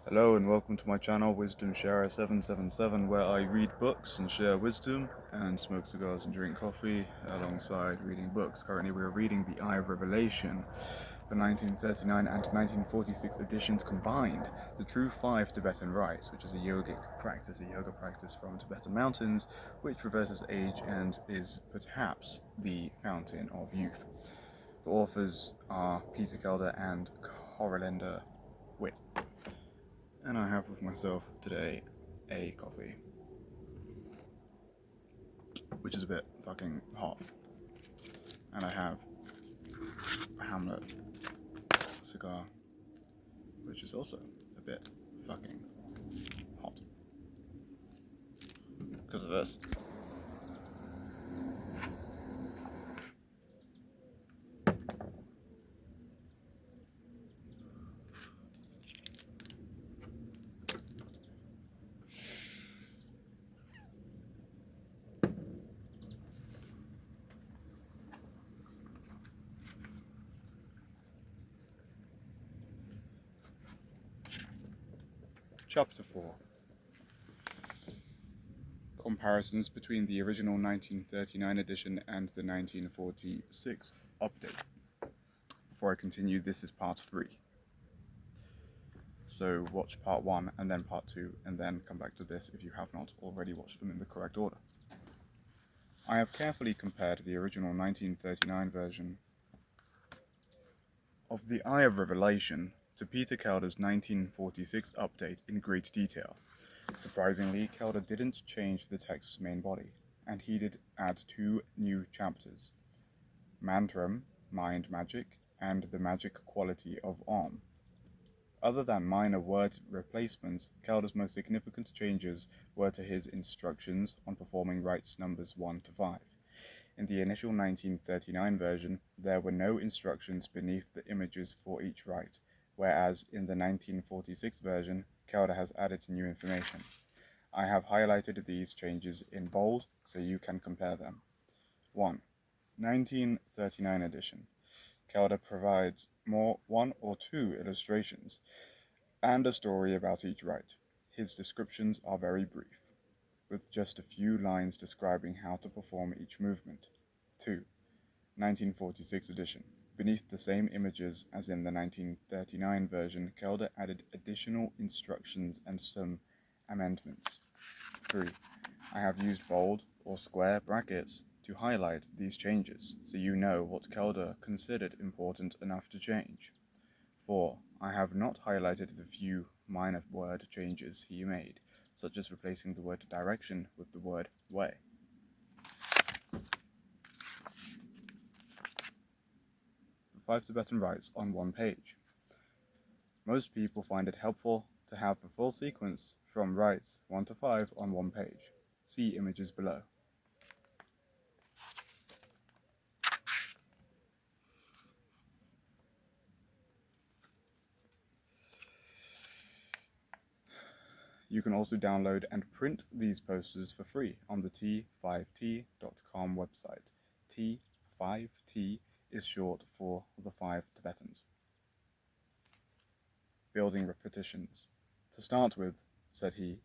Hello and welcome to my channel, Wisdom Sharer 777, where I read books and share wisdom and smoke cigars and drink coffee alongside reading books. Currently we are reading The Eye of Revelation, the 1939 and 1946 editions combined, the true 5 Tibetan Rites, which is a yoga practice from Tibetan mountains, which reverses age and is perhaps the fountain of youth. The authors are Peter Kelder and Carolinda Witt. And I have with myself today a coffee, which is a bit fucking hot. And I have a Hamlet cigar, which is also a bit fucking hot. Because of this. Chapter 4. Comparisons between the original 1939 edition and the 1946 update. Before I continue, this is part 3. So watch part 1 and then part 2 and then come back to this if you have not already watched them in the correct order. I have carefully compared the original 1939 version of The Eye of Revelation to Peter Kelder's 1946 update in great detail. Surprisingly, Kelder didn't change the text's main body, and he did add 2 new chapters: Mantram, Mind Magic, and The Magic Quality of Om. Other than minor word replacements, Kelder's most significant changes were to his instructions on performing rites numbers 1 to 5. In the initial 1939 version, there were no instructions beneath the images for each rite, whereas in the 1946 version, Kelder has added new information. I have highlighted these changes in bold so you can compare them. 1. 1939 edition. Kelder provides more 1 or 2 illustrations and a story about each rite. His descriptions are very brief, with just a few lines describing how to perform each movement. 2. 1946 edition. Beneath the same images as in the 1939 version, Kelder added additional instructions and some amendments. 3. I have used bold or square brackets to highlight these changes, so you know what Kelder considered important enough to change. 4. I have not highlighted the few minor word changes he made, such as replacing the word direction with the word way. The 5 Tibetan rites on one page. Most people find it helpful to have the full sequence from rites 1 to 5 on one page. See images below. You can also download and print these posters for free on the t5t.com website. T5T is short for the 5 Tibetans. Building repetitions. To start with, said he,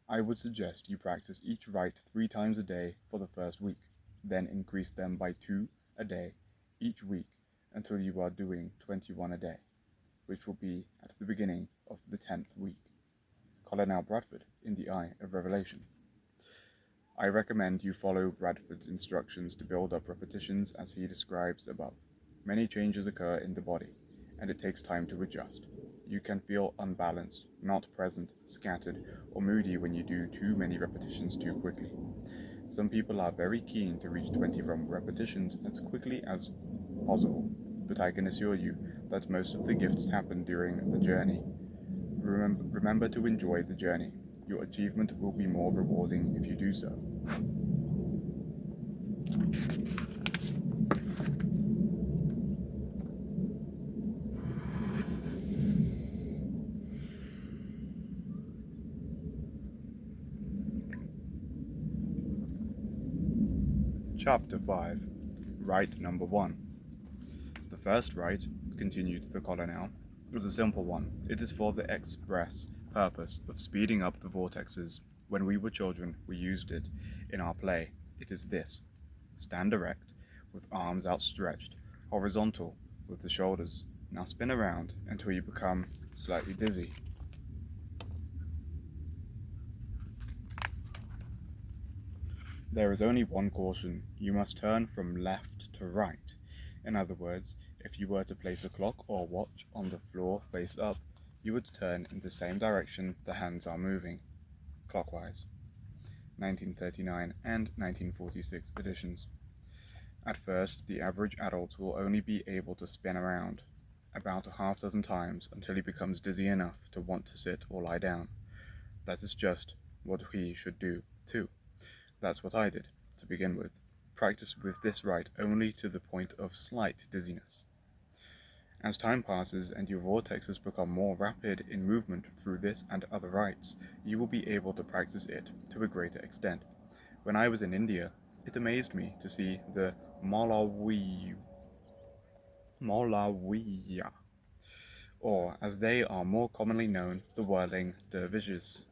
I would suggest you practice each rite 3 times a day for the first week, then increase them by 2 a day each week until you are doing 21 a day, which will be at the beginning of the 10th week. Colonel Bradford in The Eye of Revelation. I recommend you follow Bradford's instructions to build up repetitions as he describes above. Many changes occur in the body, and it takes time to adjust. You can feel unbalanced, not present, scattered, or moody when you do too many repetitions too quickly. Some people are very keen to reach 20 repetitions as quickly as possible, but I can assure you that most of the gifts happen during the journey. Remember to enjoy the journey. Your achievement will be more rewarding if you do so. Chapter 5. Rite number 1. The first rite, continued the colonel, was a simple one. It is for the express purpose of speeding up the vortexes. When we were children, we used it in our play. It is this: stand erect, with arms outstretched, horizontal, with the shoulders. Now spin around until you become slightly dizzy. There is only one caution: you must turn from left to right. In other words, if you were to place a clock or watch on the floor face up, you would turn in the same direction the hands are moving, clockwise. 1939 and 1946 editions. At first, the average adult will only be able to spin around about a half dozen times until he becomes dizzy enough to want to sit or lie down. That is just what he should do, too. That's what I did, to begin with. Practice with this rite only to the point of slight dizziness. As time passes and your vortexes become more rapid in movement through this and other rites, you will be able to practice it to a greater extent. When I was in India, it amazed me to see the Malawiya, or as they are more commonly known, the whirling dervishes,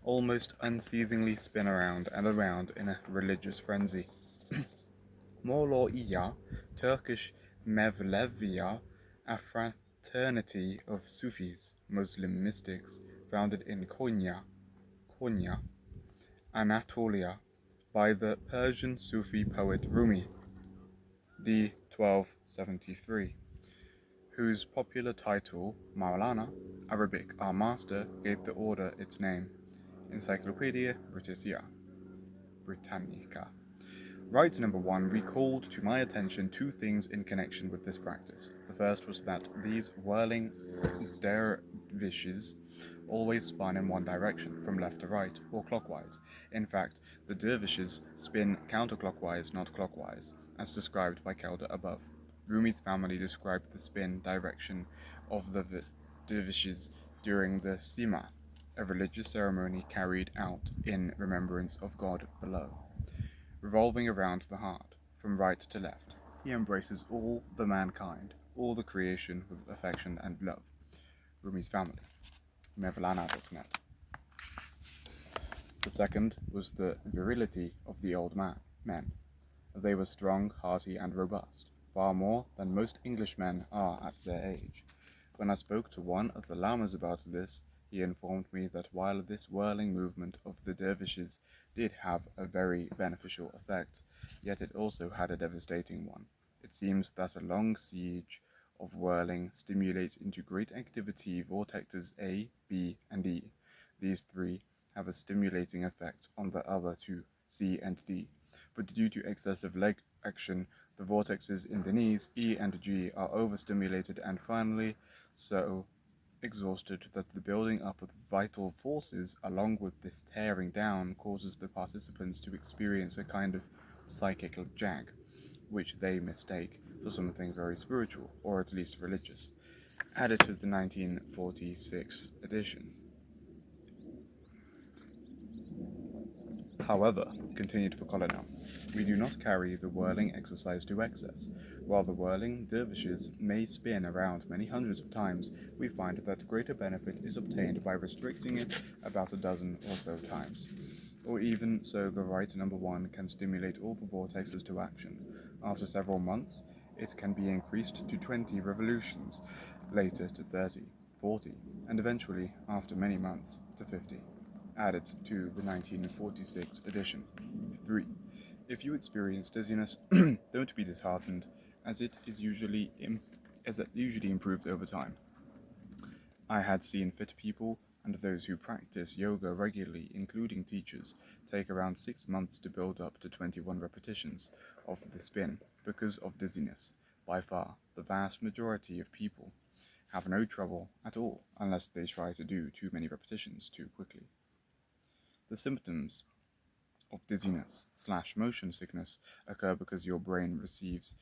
almost unceasingly spin around and around in a religious frenzy. Moloiya, Turkish Mevleviya, a fraternity of Sufis, Muslim mystics, founded in Konya, Anatolia, by the Persian Sufi poet Rumi, d. 1273, whose popular title, Maulana, Arabic Our Master, gave the order its name. Encyclopedia Britannica. Rite number 1 recalled to my attention two things in connection with this practice. The first was that these whirling dervishes always spun in one direction, from left to right, or clockwise. In fact, the dervishes spin counterclockwise, not clockwise, as described by Kelder above. Rumi's family described the spin direction of the dervishes during the Sima, a religious ceremony carried out in remembrance of God below. Revolving around the heart, from right to left, he embraces all the mankind, all the creation with affection and love. Rumi's family. Mevlana.net. The second was the virility of the old men. They were strong, hearty, and robust, far more than most Englishmen are at their age. When I spoke to one of the lamas about this, he informed me that while this whirling movement of the dervishes did have a very beneficial effect, yet it also had a devastating one. It seems that a long siege of whirling stimulates into great activity vortexes A, B, and E. These three have a stimulating effect on the other two, C and D, but due to excessive leg action, the vortexes in the knees, E and G, are overstimulated and finally so exhausted that the building up of vital forces along with this tearing down causes the participants to experience a kind of psychic jag, which they mistake for something very spiritual, or at least religious. Added to the 1946 edition. However, continued for Colonel, we do not carry the whirling exercise to excess. While the whirling dervishes may spin around many hundreds of times, we find that greater benefit is obtained by restricting it about a dozen or so times. Or even so, the rite number 1 can stimulate all the vortexes to action. After several months, it can be increased to 20 revolutions, later to 30, 40, and eventually, after many months, to 50. Added to the 1946 edition. 3. If you experience dizziness, don't be disheartened, as it usually improves over time. I had seen fit people and those who practice yoga regularly, including teachers, take around 6 months to build up to 21 repetitions of the spin because of dizziness. By far, the vast majority of people have no trouble at all unless they try to do too many repetitions too quickly. The symptoms of dizziness/motion sickness occur because your brain receives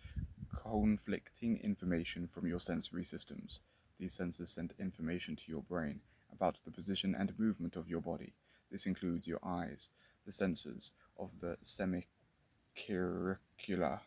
conflicting information from your sensory systems. These sensors send information to your brain about the position and movement of your body. This includes your eyes, the sensors of the semicircular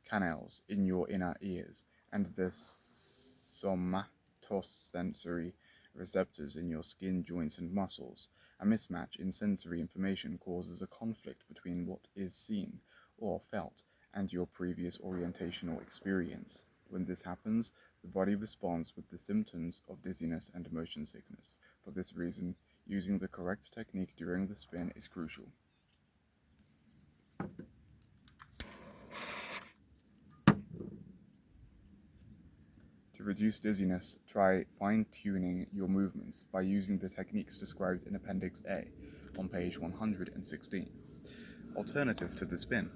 canals in your inner ears, and the somatosensory receptors in your skin, joints, and muscles. A mismatch in sensory information causes a conflict between what is seen or felt and your previous orientational experience. When this happens, the body responds with the symptoms of dizziness and motion sickness. For this reason, using the correct technique during the spin is crucial. To reduce dizziness, try fine-tuning your movements by using the techniques described in Appendix A on page 116. Alternative to the spin.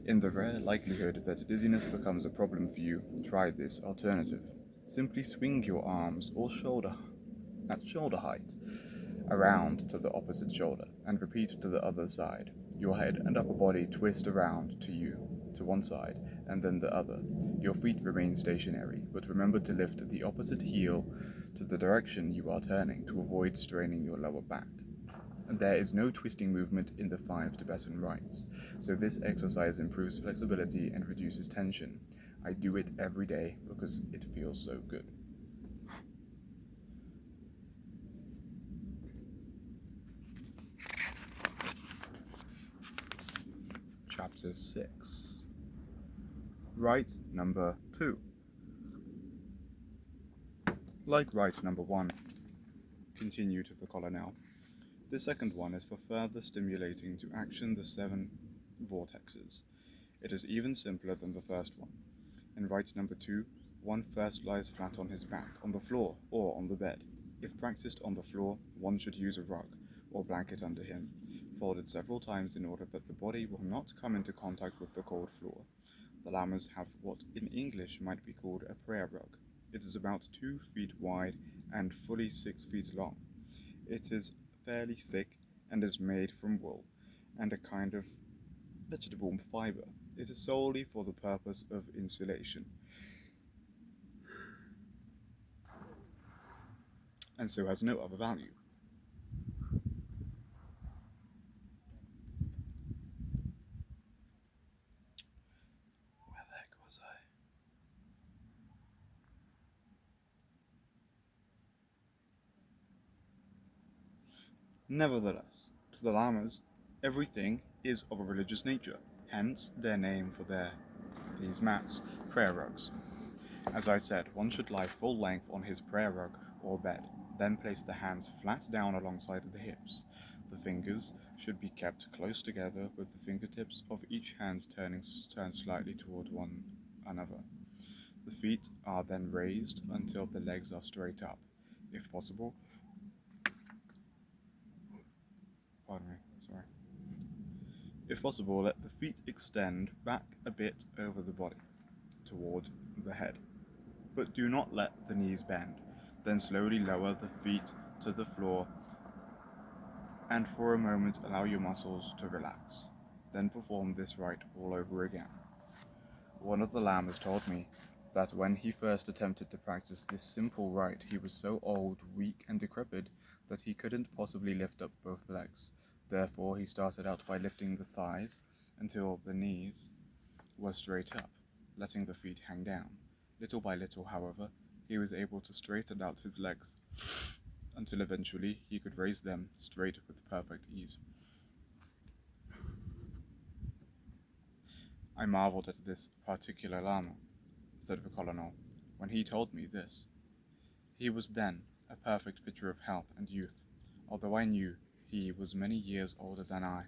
In the rare likelihood that dizziness becomes a problem for you, try this alternative. Simply swing your arms or shoulder at shoulder height around to the opposite shoulder and repeat to the other side. Your head and upper body twist around to one side and then the other. Your feet remain stationary, but remember to lift the opposite heel to the direction you are turning to avoid straining your lower back. There is no twisting movement in the 5 Tibetan rites, so this exercise improves flexibility and reduces tension. I do it every day because it feels so good. Chapter 6. Rite number 2. Like rite number 1, continued the colonel, the second one is for further stimulating to action the 7 vortexes. It is even simpler than the first one. In rite number 2, one first lies flat on his back, on the floor, or on the bed. If practiced on the floor, one should use a rug, or blanket under him, folded several times in order that the body will not come into contact with the cold floor. The lamas have what in English might be called a prayer rug. It is about 2 feet wide and fully 6 feet long. It is fairly thick and is made from wool and a kind of vegetable fiber. It is solely for the purpose of insulation, and so has no other value. Where the heck was I? Nevertheless, to the lamas, everything is of a religious nature, hence their name for these mats, prayer rugs. As I said, one should lie full length on his prayer rug or bed, then place the hands flat down alongside the hips. The fingers should be kept close together with the fingertips of each hand turned slightly toward one another. The feet are then raised until the legs are straight up. If possible, If possible, let the feet extend back a bit over the body, toward the head, but do not let the knees bend. Then slowly lower the feet to the floor and for a moment allow your muscles to relax. Then perform this rite all over again. One of the lamas told me that when he first attempted to practice this simple rite, he was so old, weak, and decrepit that he couldn't possibly lift up both legs. Therefore, he started out by lifting the thighs until the knees were straight up, letting the feet hang down. Little by little, however, he was able to straighten out his legs until eventually he could raise them straight with perfect ease. I marveled at this particular lama, said the colonel, when he told me this. He was then a perfect picture of health and youth, although I knew he was many years older than I.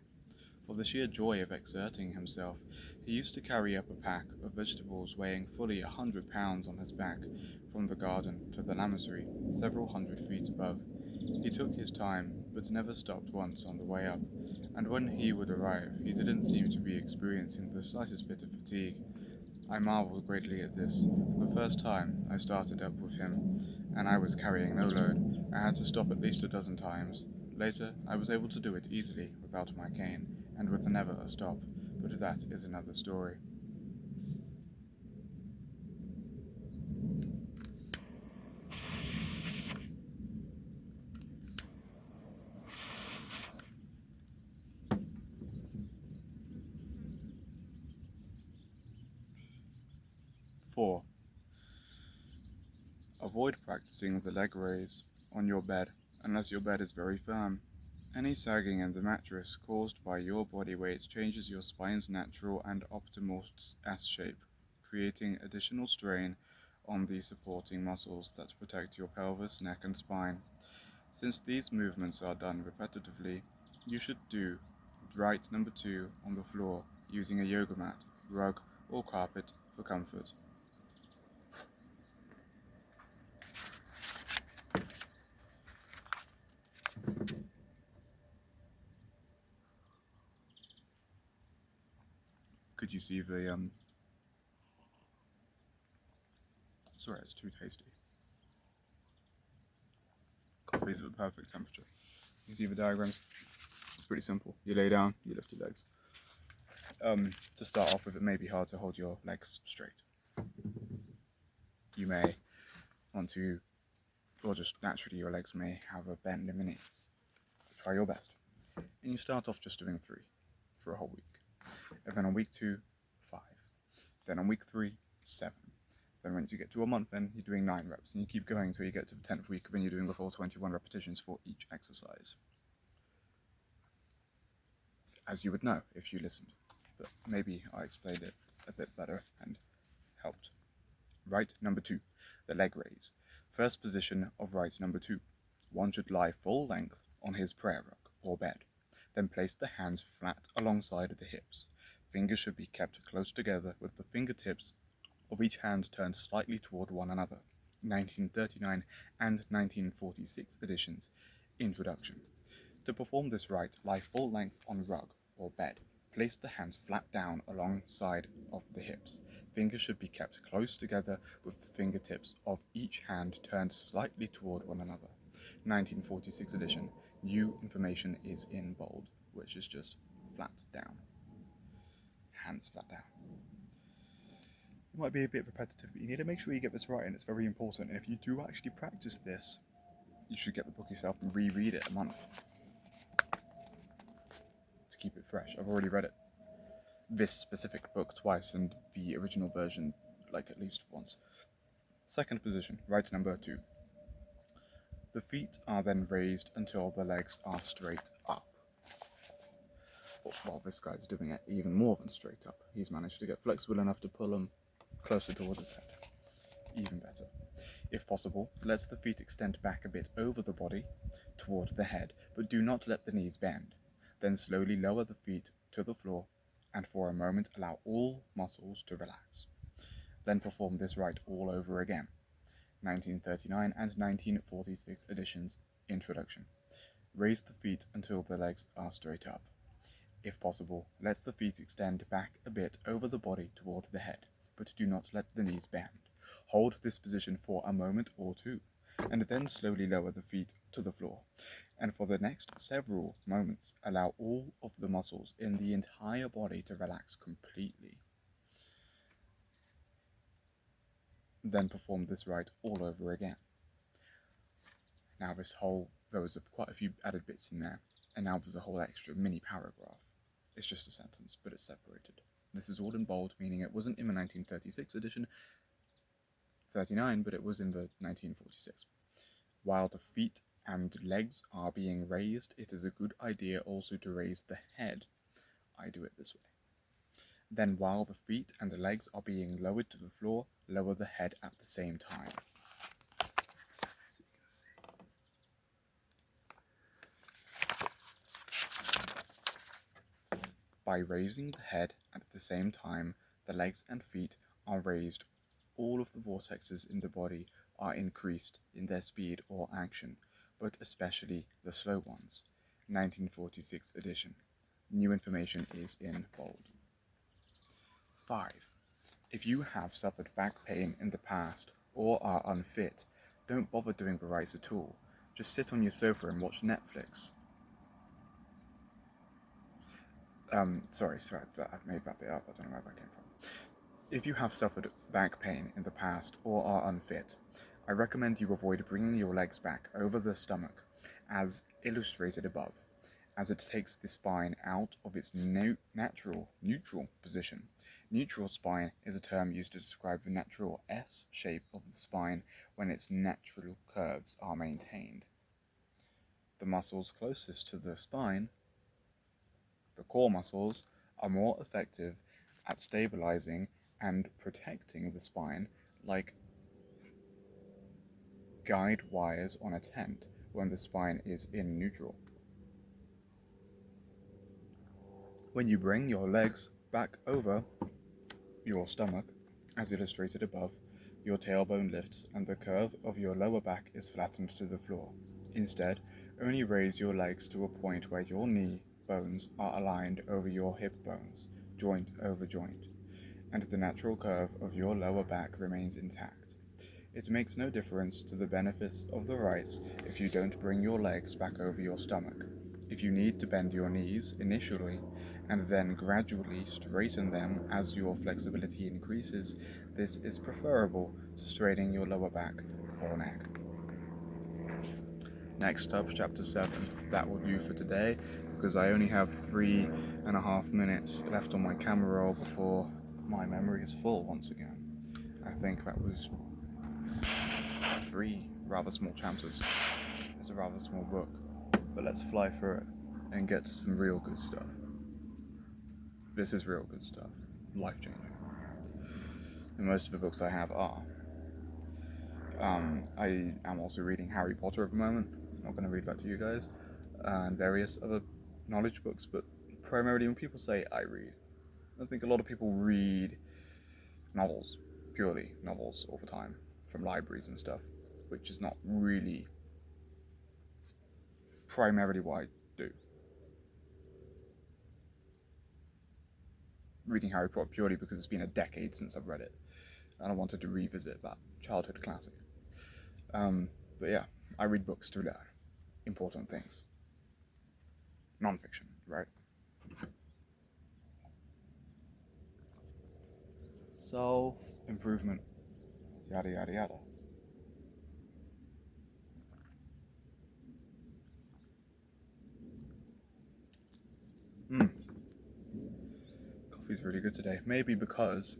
For the sheer joy of exerting himself, he used to carry up a pack of vegetables weighing fully 100 pounds on his back from the garden to the lamasery, several hundred feet above. He took his time, but never stopped once on the way up, and when he would arrive, he didn't seem to be experiencing the slightest bit of fatigue. I marveled greatly at this. For the first time I started up with him, and I was carrying no load. I had to stop at least a dozen times. Later, I was able to do it easily without my cane, and with never a stop, but that is another story. Four. Avoid practicing the leg raise on your bed unless your bed is very firm. Any sagging in the mattress caused by your body weight changes your spine's natural and optimal S shape, creating additional strain on the supporting muscles that protect your pelvis, neck, and spine. Since these movements are done repetitively, you should do rite number 2 on the floor using a yoga mat, rug, or carpet for comfort. Could you see the sorry, it's too tasty. Coffee's at the perfect temperature. You see the diagrams? It's pretty simple. You lay down, you lift your legs. To start off with, it may be hard to hold your legs straight. You may want to, or just naturally your legs may have a bend in the knee. Try your best. And you start off just doing 3 for a whole week. And then on week 2, 5. Then on week 3, 7. Then once you get to a month in, you're doing 9 reps. And you keep going until you get to the 10th week, when you're doing the full 21 repetitions for each exercise. As you would know if you listened. But maybe I explained it a bit better and helped. Rite number 2, the leg raise. First position of rite number 2. One should lie full length on his prayer rug or bed. Then place the hands flat alongside the hips. Fingers should be kept close together with the fingertips of each hand turned slightly toward one another. 1939 and 1946 editions. Introduction. To perform this rite, lie full length on rug or bed. Place the hands flat down alongside of the hips. Fingers should be kept close together with the fingertips of each hand turned slightly toward one another. 1946 edition. New information is in bold, which is just flat down. Hands flat down. It might be a bit repetitive, but you need to make sure you get this right, and it's very important. And if you do actually practice this, you should get the book yourself and reread it a month to keep it fresh. I've already read it, this specific book, twice, and the original version like at least once. Second position, rite number 2. The feet are then raised until the legs are straight up. Well, this guy's doing it even more than straight up. He's managed to get flexible enough to pull them closer towards his head. Even better. If possible, let the feet extend back a bit over the body, toward the head, but do not let the knees bend. Then slowly lower the feet to the floor, and for a moment allow all muscles to relax. Then perform this rite all over again. 1939 and 1946 editions. Introduction. Raise the feet until the legs are straight up. If possible, let the feet extend back a bit over the body toward the head, but do not let the knees bend. Hold this position for a moment or 2, and then slowly lower the feet to the floor. And for the next several moments, allow all of the muscles in the entire body to relax completely. Then perform this rite all over again. Now there was quite a few added bits in there, and now there's a whole extra mini paragraph. It's just a sentence, but it's separated. This is all in bold, meaning it wasn't in the 1936 edition, 39, but it was in the 1946. While the feet and legs are being raised, it is a good idea also to raise the head. I do it this way. Then while the feet and the legs are being lowered to the floor, lower the head at the same time. So you can see. By raising the head at the same time, the legs and feet are raised. All of the vortexes in the body are increased in their speed or action, but especially the slow ones. 1946 edition. New information is in bold. 5. If you have suffered back pain in the past or are unfit, don't bother doing the rites at all. Just sit on your sofa and watch Netflix. Sorry, I made that bit up. I don't know where that came from. If you have suffered back pain in the past or are unfit, I recommend you avoid bringing your legs back over the stomach, as illustrated above, as it takes the spine out of its natural neutral position, Neutral spine is a term used to describe the natural S shape of the spine when its natural curves are maintained. The muscles closest to the spine, the core muscles, are more effective at stabilizing and protecting the spine, like guide wires on a tent when the spine is in neutral. When you bring your legs back over your stomach, as illustrated above, your tailbone lifts and the curve of your lower back is flattened to the floor. Instead, only raise your legs to a point where your knee bones are aligned over your hip bones, joint over joint, and the natural curve of your lower back remains intact. It makes no difference to the benefits of the rites if you don't bring your legs back over your stomach. If you need to bend your knees initially and then gradually straighten them as your flexibility increases, this is preferable to straightening your lower back or neck. Next up, chapter 7. That will do for today, because I only have 3.5 minutes left on my camera roll before my memory is full once again. I think that was 3 rather small chapters. It's a rather small book, but let's fly through it and get to some real good stuff. This is real good stuff, life-changing. And most of the books I have are. I am also reading Harry Potter at the moment. I'm not going to read that to you guys. And various other knowledge books, but primarily when people say I read, I think a lot of people read novels, purely novels all the time, from libraries and stuff, which is not really primarily what I do. Reading Harry Potter purely because it's been a decade since I've read it, and I wanted to revisit that childhood classic. But yeah, I read books to learn important things. Non-fiction, right? Self-improvement, yada yada yada. Coffee's really good today. Maybe because,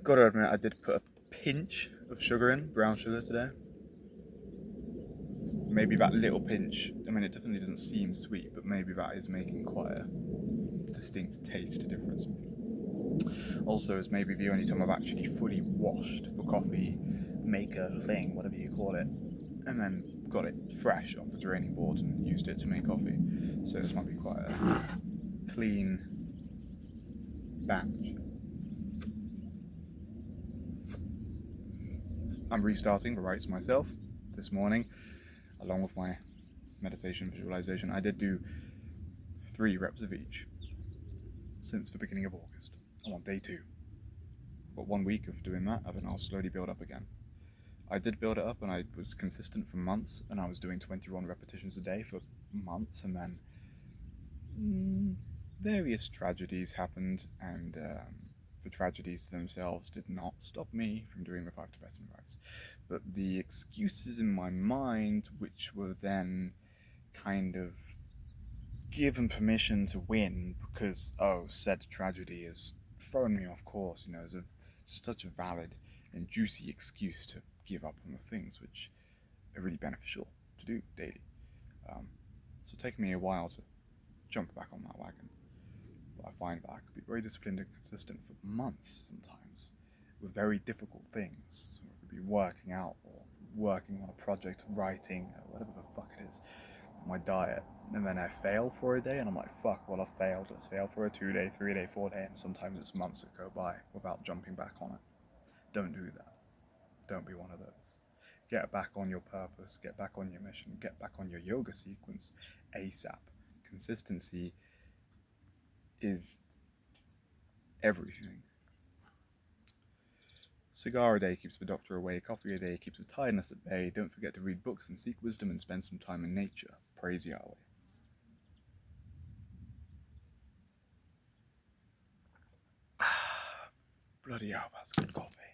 gotta admit, I did put a pinch of sugar in, brown sugar today. Maybe that little pinch, I mean, it definitely doesn't seem sweet, but maybe that is making quite a distinct taste difference. Also, it's maybe the only time I've actually fully washed the coffee maker thing, whatever you call it, and then got it fresh off the draining board and used it to make coffee. So this might be quite a clean batch. I'm restarting the rites myself this morning, along with my meditation visualization. I did do 3 reps of each since the beginning of August. I'm on day 2. But 1 week of doing that, and then I'll slowly build up again. I did build it up, and I was consistent for months, and I was doing 21 repetitions a day for months, and then various tragedies happened, and the tragedies themselves did not stop me from doing the 5 Tibetan rites. But the excuses in my mind, which were then kind of given permission to win because, said tragedy has thrown me off course, is such a valid and juicy excuse to give up on the things which are really beneficial to do daily. So it's taken me a while to jump back on that wagon. But I find that I could be very disciplined and consistent for months sometimes with very difficult things. So if it be working out or working on a project, writing, or whatever the fuck it is, my diet, and then I fail for a day and I'm like, fuck, well, I failed. Let's fail for a 2-day, 3-day, 4-day, and sometimes it's months that go by without jumping back on it. Don't do that. Don't be one of those. Get back on your purpose, get back on your mission, get back on your yoga sequence ASAP. Consistency is everything. Cigar a day keeps the doctor away, coffee a day keeps the tiredness at bay. Don't forget to read books and seek wisdom and spend some time in nature. Praise Yahweh. Bloody hell, that's good coffee.